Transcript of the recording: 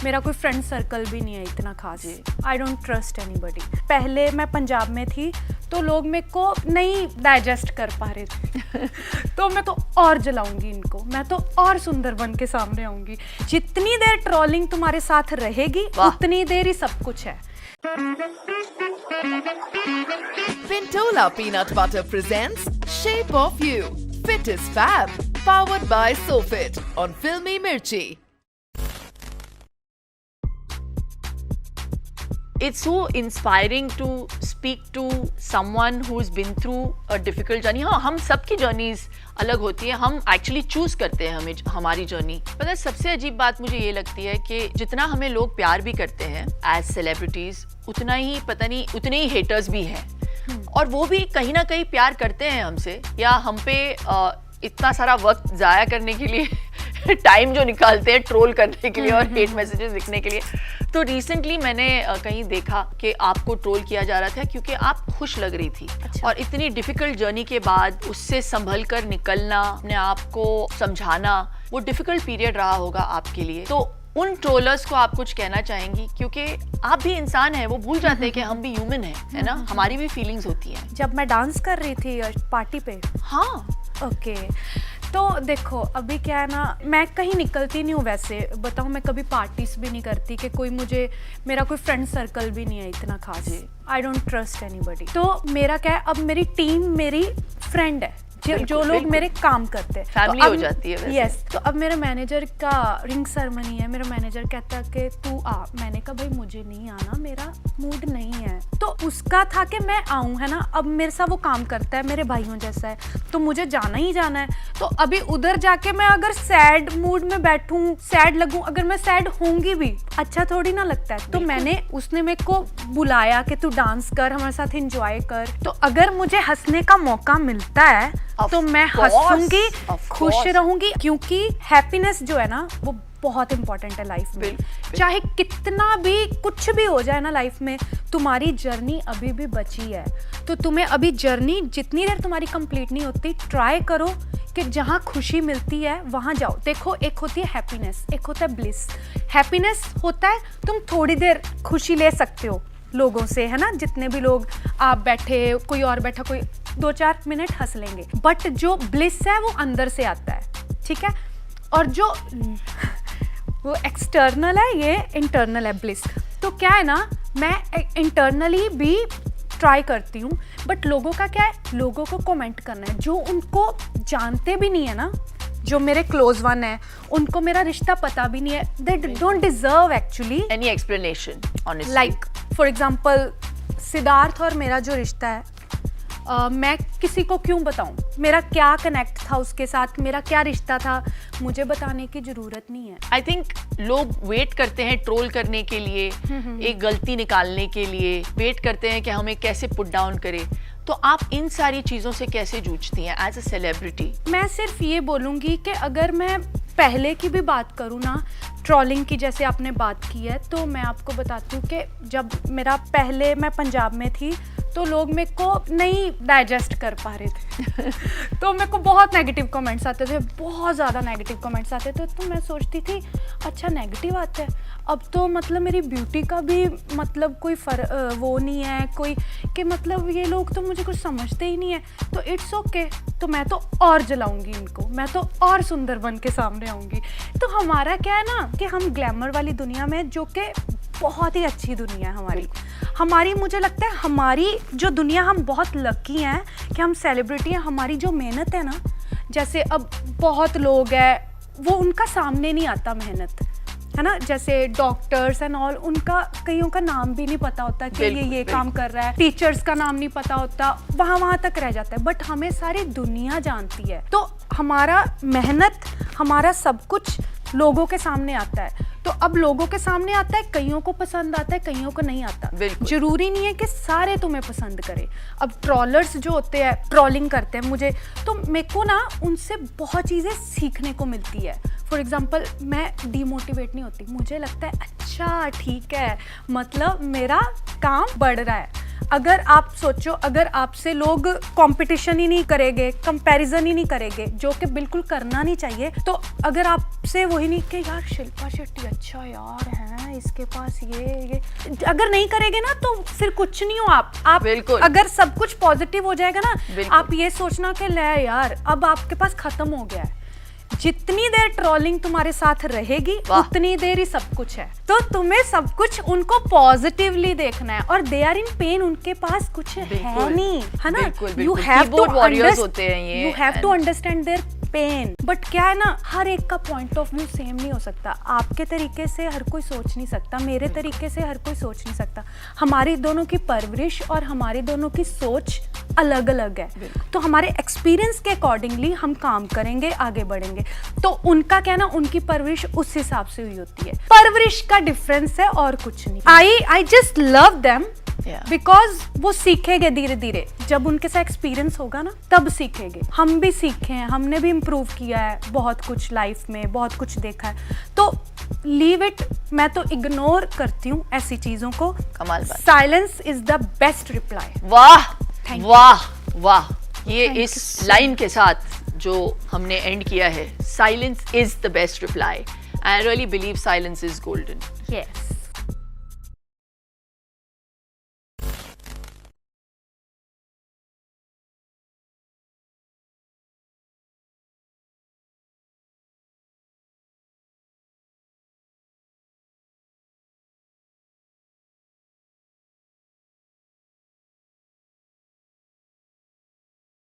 मेरा कोई friend circle भी नहीं है इतना खास। I don't trust anybody. पहले मैं पंजाब में थी तो लोग मेरे को नहीं डाइजेस्ट कर पा रहे थे तो मैं तो और जलाऊंगी इनको, मैं तो और सुंदर बन के सामने आऊंगी। जितनी देर ट्रोलिंग तुम्हारे साथ रहेगी उतनी देर ही सब कुछ है। Pintola Peanut Butter presents Shape of You. Fit is Fab. Powered by SoFit on Filmy Mirchi. It's so inspiring to speak to someone who's been through a difficult journey. हाँ, हम सबकी जर्नीज अलग होती है, हम एक्चुअली चूज करते हैं हमें हमारी जर्नी। पता है सबसे अजीब बात मुझे ये लगती है कि जितना हमें लोग प्यार भी करते हैं एज सेलिब्रिटीज, उतना ही पता नहीं उतने ही हेटर्स भी हैं। और वो भी कहीं ना कहीं प्यार करते हैं हमसे, या हम पे इतना सारा वक्त जाया करने के लिए टाइम जो निकालते हैं ट्रोल करने के लिए और हेट मैसेजेस लिखने के लिए। तो रिसेंटली मैंने कहीं देखा कि आपको ट्रोल किया जा रहा था क्योंकि आप खुश लग रही थी। अच्छा। और इतनी डिफिकल्ट जर्नी के बाद उससे संभल कर निकलना, अपने आप को समझाना, वो डिफिकल्ट पीरियड रहा होगा आपके लिए। तो उन ट्रोलर्स को आप कुछ कहना चाहेंगी? क्योंकि आप भी इंसान हैं, वो भूल जाते हैं कि हम भी ह्यूमन हैं, है ना, हमारी भी फीलिंग्स होती हैं। जब मैं डांस कर रही थी पार्टी पे, हाँ ओके तो देखो अभी क्या है ना, मैं कहीं निकलती नहीं हूँ वैसे, बताऊँ मैं कभी पार्टीज भी नहीं करती कि कोई मुझे, मेरा कोई फ्रेंड सर्कल भी नहीं है इतना खास। I don't trust anybody. तो मेरा क्या है, अब मेरी टीम मेरी फ्रेंड है, जो लोग मेरे काम करते हैं, फैमिली तो हो जाती है वैसे। यस, तो अब मेरे मैनेजर का रिंग सेरेमनी है, मेरा मैनेजर कहता है कि तू आ। मैंने कहा भाई मुझे नहीं आना, मेरा मूड नहीं है। तो उसका था कि मैं आऊँ, है ना, अब मेरे साथ वो काम करता है, मेरे भाइयों जैसा है, तो मुझे जाना ही जाना है। तो अभी उधर जाके मैं अगर सैड मूड में बैठूं, सैड लगूं, अगर मैं सैड होंगी भी अच्छा थोड़ी ना लगता है। तो मैंने, उसने मेरे को बुलाया कि तू डांस कर, हमारे साथ एंजॉय कर। तो अगर मुझे हंसने का मौका मिलता है तो मैं हंसूंगी, खुश रहूंगी, क्योंकि हैप्पीनेस जो है ना वो बहुत इंपॉर्टेंट है लाइफ में। चाहे कितना भी कुछ भी हो जाए ना लाइफ में, तुम्हारी जर्नी अभी भी बची है। तो तुम्हें अभी जर्नी जितनी देर तुम्हारी कंप्लीट नहीं होती, ट्राई करो कि जहाँ खुशी मिलती है वहाँ जाओ। देखो एक होती है हैप्पीनेस, एक होता है ब्लिस। हैप्पीनेस होता है तुम थोड़ी देर खुशी ले सकते हो लोगों से, है ना, जितने भी लोग आप बैठे, कोई और बैठा, कोई 2-4 मिनट हंस लेंगे। बट जो ब्लिस है वो अंदर से आता है, ठीक है। और जो वो एक्सटर्नल है, ये इंटरनल है ब्लिस। तो क्या है ना, मैं इंटरनली भी ट्राई करती हूँ, बट लोगों का क्या है, लोगों को कमेंट करना है। जो उनको जानते भी नहीं है ना, जो मेरे क्लोज वन है, उनको मेरा रिश्ता पता भी नहीं है, they don't deserve actually any explanation honestly. Like for example Siddharth और मेरा जो रिश्ता है, मैं किसी को क्यों बताऊं, मेरा क्या कनेक्ट था उसके साथ, मेरा क्या रिश्ता था, मुझे बताने की जरूरत नहीं है। आई थिंक लोग वेट करते हैं ट्रोल करने के लिए, एक गलती निकालने के लिए वेट करते हैं कि हमें कैसे पुट डाउन करे। तो आप इन सारी चीज़ों से कैसे जूझती हैं एज अ सेलिब्रिटी? मैं सिर्फ ये बोलूँगी कि अगर मैं पहले की भी बात करूँ ना, ट्रोलिंग की जैसे आपने बात की है, तो मैं आपको बताती हूँ कि जब मेरा पहले मैं पंजाब में थी तो लोग मेरे को नहीं डाइजेस्ट कर पा रहे थे तो मेरे को बहुत नेगेटिव कमेंट्स आते थे, बहुत ज़्यादा नेगेटिव कमेंट्स आते थे। तो मैं सोचती थी अच्छा नेगेटिव आते हैं, अब तो मतलब मेरी ब्यूटी का भी मतलब कोई वो नहीं है कोई, कि मतलब ये लोग तो मुझे कुछ समझते ही नहीं है, तो इट्स ओके। तो मैं तो और जलाऊंगी इनको, मैं तो और सुंदर बन के सामने आऊँगी। तो हमारा क्या है ना कि हम ग्लैमर वाली दुनिया में, जो कि बहुत ही अच्छी दुनिया है हमारी मुझे लगता है हमारी जो दुनिया, हम बहुत लकी हैं कि हम सेलिब्रिटी हैं। हमारी जो मेहनत है ना, जैसे अब बहुत लोग हैं वो उनका सामने नहीं आता मेहनत, है ना, जैसे डॉक्टर्स एंड ऑल, उनका कईयों का नाम भी नहीं पता होता कि ये काम कर रहा है, टीचर्स का नाम नहीं पता होता, वहाँ तक रह जाता है। बट हमें सारी दुनिया जानती है, तो हमारा मेहनत, हमारा सब कुछ लोगों के सामने आता है। तो अब लोगों के सामने आता है, कईयों को पसंद आता है, कईयों को नहीं आता। जरूरी नहीं है कि सारे तुम्हें पसंद करें। अब ट्रोलर्स जो होते हैं, ट्रोलिंग करते हैं मुझे, तो मेरे को ना उनसे बहुत चीज़ें सीखने को मिलती है। फॉर एग्जाम्पल मैं डीमोटिवेट नहीं होती, मुझे लगता है अच्छा ठीक है, मतलब मेरा काम बढ़ रहा है। अगर आप सोचो, अगर आपसे लोग कंपटीशन ही नहीं करेंगे, कंपैरिजन ही नहीं करेंगे, जो कि बिल्कुल करना नहीं चाहिए, तो अगर आपसे वही नहीं कि यार शिल्पा शेट्टी अच्छा यार है, इसके पास ये अगर नहीं करेंगे ना, तो फिर कुछ नहीं हो आप बिल्कुल। अगर सब कुछ पॉजिटिव हो जाएगा ना, बिल्कुल। आप ये सोचना कि ले यार अब आपके पास खत्म हो गया है। जितनी देर ट्रोलिंग तुम्हारे साथ रहेगी उतनी देर ही सब कुछ है, तो तुम्हें सब कुछ उनको पॉजिटिवली देखना है। और दे आर इन पेन, उनके पास कुछ है नहीं, है ना। You have to understand their pain. But क्या है ना, हर एक का पॉइंट ऑफ व्यू सेम नहीं हो सकता। आपके तरीके से हर कोई सोच नहीं सकता, मेरे तरीके से हर कोई सोच नहीं सकता। हमारी दोनों की परवरिश और हमारी दोनों की सोच अलग अलग है, तो हमारे एक्सपीरियंस के अकॉर्डिंगली हम काम करेंगे, आगे बढ़ेंगे। तो उनका क्या ना, उनकी परवरिश उस हिसाब से हुई होती है, परवरिश का डिफरेंस है और कुछ नहीं। I just love them because वो सीखेंगे धीरे धीरे, जब उनके साथ एक्सपीरियंस होगा ना तब सीखेंगे। हम भी सीखे हैं, हमने भी इम्प्रूव किया है बहुत कुछ लाइफ में, बहुत कुछ देखा है, तो लीव इट। मैं तो इग्नोर करती हूँ ऐसी चीजों को। कमाल बात। Silence is the best reply. वाह वाह वाह, ये इस लाइन के साथ जो हमने एंड किया है, silence is the best reply. I really believe silence is golden. Yes.